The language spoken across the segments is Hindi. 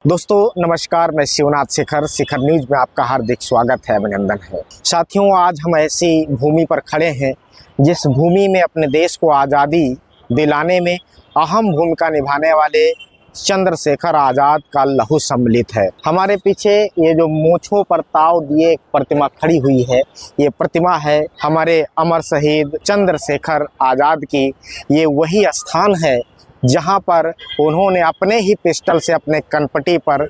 दोस्तों नमस्कार, मैं शिवनाथ शिखर न्यूज में आपका हार्दिक स्वागत है, अभिनंदन है। साथियों, आज हम ऐसी भूमि पर खड़े हैं जिस भूमि में अपने देश को आज़ादी दिलाने में अहम भूमिका निभाने वाले चंद्रशेखर आज़ाद का लहू सम्मिलित है। हमारे पीछे ये जो मूंछों पर ताव दिए एक प्रतिमा खड़ी हुई है, ये प्रतिमा है हमारे अमर शहीद चंद्रशेखर आज़ाद की। ये वही स्थान है जहां पर उन्होंने अपने ही पिस्टल से अपने कनपटी पर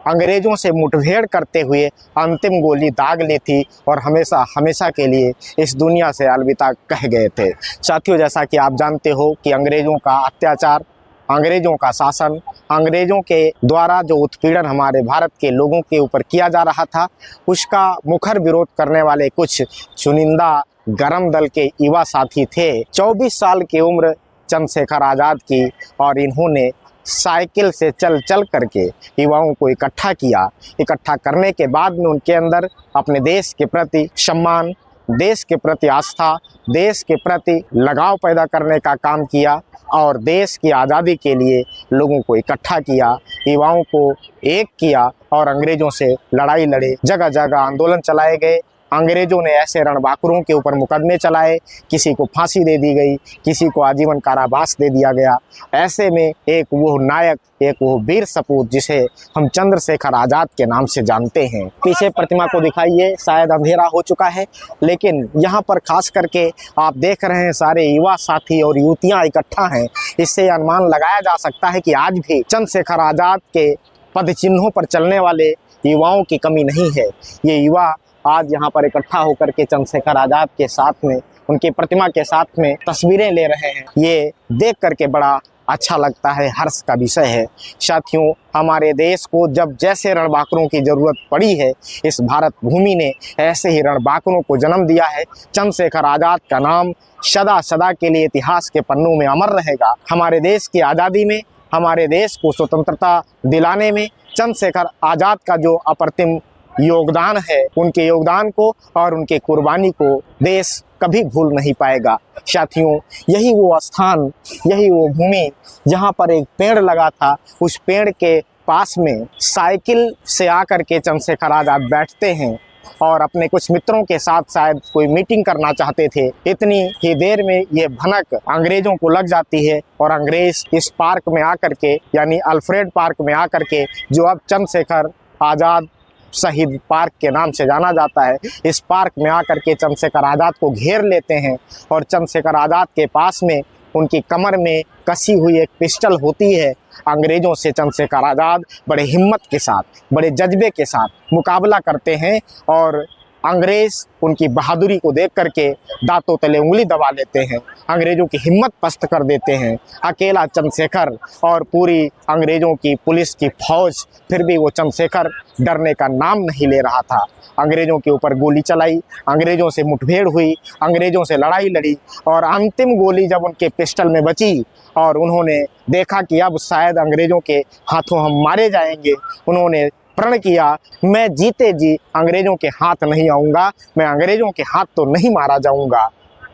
अंग्रेज़ों से मुठभेड़ करते हुए अंतिम गोली दाग ली थी और हमेशा हमेशा के लिए इस दुनिया से अलविदा कह गए थे। साथियों, जैसा कि आप जानते हो कि अंग्रेज़ों का अत्याचार, अंग्रेज़ों का शासन, अंग्रेज़ों के द्वारा जो उत्पीड़न हमारे भारत के लोगों के ऊपर किया जा रहा था, उसका मुखर विरोध करने वाले कुछ चुनिंदा गरम दल के युवा साथी थे। 24 साल की उम्र चंद्रशेखर आज़ाद की और इन्होंने साइकिल से चल चल करके युवाओं को इकट्ठा किया। इकट्ठा करने के बाद में उनके अंदर अपने देश के प्रति सम्मान, देश के प्रति आस्था, देश के प्रति लगाव पैदा करने का काम किया और देश की आज़ादी के लिए लोगों को इकट्ठा किया, युवाओं को एक किया और अंग्रेज़ों से लड़ाई लड़े। जगह जगह आंदोलन चलाए गए। अंग्रेज़ों ने ऐसे रणबांकुरों के ऊपर मुकदमे चलाए, किसी को फांसी दे दी गई, किसी को आजीवन कारावास दे दिया गया। ऐसे में एक वो नायक, एक वो वीर सपूत जिसे हम चंद्रशेखर आज़ाद के नाम से जानते हैं। पीछे प्रतिमा को दिखाइए, शायद अंधेरा हो चुका है, लेकिन यहाँ पर खास करके आप देख रहे हैं सारे युवा साथी और युवतियाँ इकट्ठा हैं। इससे अनुमान लगाया जा सकता है कि आज भी चंद्रशेखर आज़ाद के पदचिन्हों पर चलने वाले युवाओं की कमी नहीं है। ये युवा आज यहाँ पर इकट्ठा होकर के चंद्रशेखर आज़ाद के साथ में, उनकी प्रतिमा के साथ में तस्वीरें ले रहे हैं। ये देख करके बड़ा अच्छा लगता है, हर्ष का विषय है। साथियों, हमारे देश को जब जैसे रणबांकुरों की ज़रूरत पड़ी है, इस भारत भूमि ने ऐसे ही रणबांकुरों को जन्म दिया है। चंद्रशेखर आज़ाद का नाम सदा सदा के लिए इतिहास के पन्नों में अमर रहेगा। हमारे देश की आज़ादी में, हमारे देश को स्वतंत्रता दिलाने में चंद्रशेखर आज़ाद का जो अप्रतिम योगदान है, उनके योगदान को और उनके कुर्बानी को देश कभी भूल नहीं पाएगा। साथियों, यही वो स्थान, यही वो भूमि जहाँ पर एक पेड़ लगा था, उस पेड़ के पास में साइकिल से आकर के चंद्रशेखर आज़ाद बैठते हैं और अपने कुछ मित्रों के साथ शायद कोई मीटिंग करना चाहते थे। इतनी ही देर में ये भनक अंग्रेज़ों को लग जाती है और अंग्रेज़ इस पार्क में आकर के, यानी अल्फ्रेड पार्क में आकर के, जो अब चंद्रशेखर आज़ाद शहीद पार्क के नाम से जाना जाता है, इस पार्क में आकर के चंद्रशेखर आज़ाद को घेर लेते हैं और चंद्रशेखर आज़ाद के पास में उनकी कमर में कसी हुई एक पिस्टल होती है। अंग्रेज़ों से चंद्रशेखर आज़ाद बड़े हिम्मत के साथ, बड़े जज्बे के साथ मुकाबला करते हैं और अंग्रेज़ उनकी बहादुरी को देख करके दांतों तले उंगली दबा लेते हैं, अंग्रेज़ों की हिम्मत पस्त कर देते हैं। अकेला चंद्रशेखर और पूरी अंग्रेज़ों की पुलिस की फौज, फिर भी वो चंद्रशेखर डरने का नाम नहीं ले रहा था। अंग्रेज़ों के ऊपर गोली चलाई, अंग्रेज़ों से मुठभेड़ हुई, अंग्रेज़ों से लड़ाई लड़ी और अंतिम गोली जब उनके पिस्टल में बची और उन्होंने देखा कि अब शायद अंग्रेज़ों के हाथों हम मारे जाएंगे, उन्होंने प्रण किया, मैं जीते जी अंग्रेज़ों के हाथ नहीं आऊँगा, मैं अंग्रेज़ों के हाथ तो नहीं मारा जाऊँगा।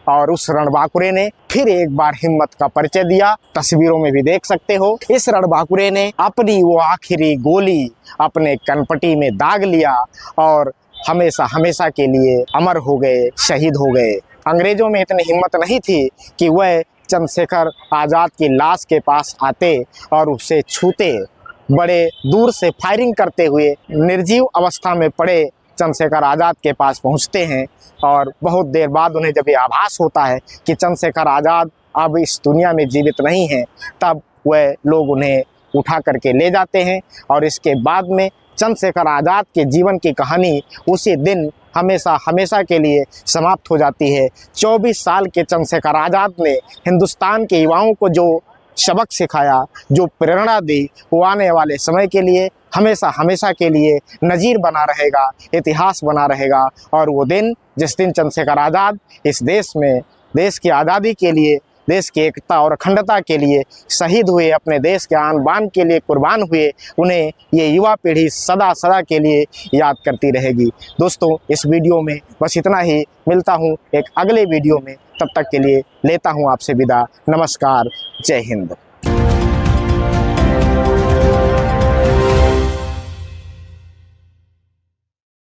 और उस रणबांकुरे ने फिर एक बार हिम्मत का परिचय दिया। तस्वीरों में भी देख सकते हो, इस रणबांकुरे ने अपनी वो आखिरी गोली अपने कनपटी में दाग लिया और हमेशा हमेशा के लिए अमर हो गए, शहीद हो गए। अंग्रेज़ों में इतनी हिम्मत नहीं थी कि वह चंद्रशेखर आज़ाद की लाश के पास आते और उसे छूते। बड़े दूर से फायरिंग करते हुए निर्जीव अवस्था में पड़े चंद्रशेखर आज़ाद के पास पहुंचते हैं और बहुत देर बाद उन्हें जब ये आभास होता है कि चंद्रशेखर आज़ाद अब इस दुनिया में जीवित नहीं हैं, तब वह लोग उन्हें उठा करके ले जाते हैं और इसके बाद में चंद्रशेखर आज़ाद के जीवन की कहानी उसी दिन हमेशा हमेशा के लिए समाप्त हो जाती है। 24 साल के चंद्रशेखर आज़ाद ने हिंदुस्तान के युवाओं को जो सबक सिखाया, जो प्रेरणा दी, वो आने वाले समय के लिए हमेशा हमेशा के लिए नज़ीर बना रहेगा, इतिहास बना रहेगा। और वो दिन जिस दिन चंद्रशेखर आज़ाद इस देश में, देश की आज़ादी के लिए, देश की एकता और अखंडता के लिए शहीद हुए, अपने देश के आन बान के लिए कुर्बान हुए, उन्हें ये युवा पीढ़ी सदा सदा के लिए याद करती रहेगी। दोस्तों, इस वीडियो में बस इतना ही। मिलता हूँ एक अगले वीडियो में, तब तक के लिए लेता हूँ आपसे विदा। नमस्कार, जय हिंद।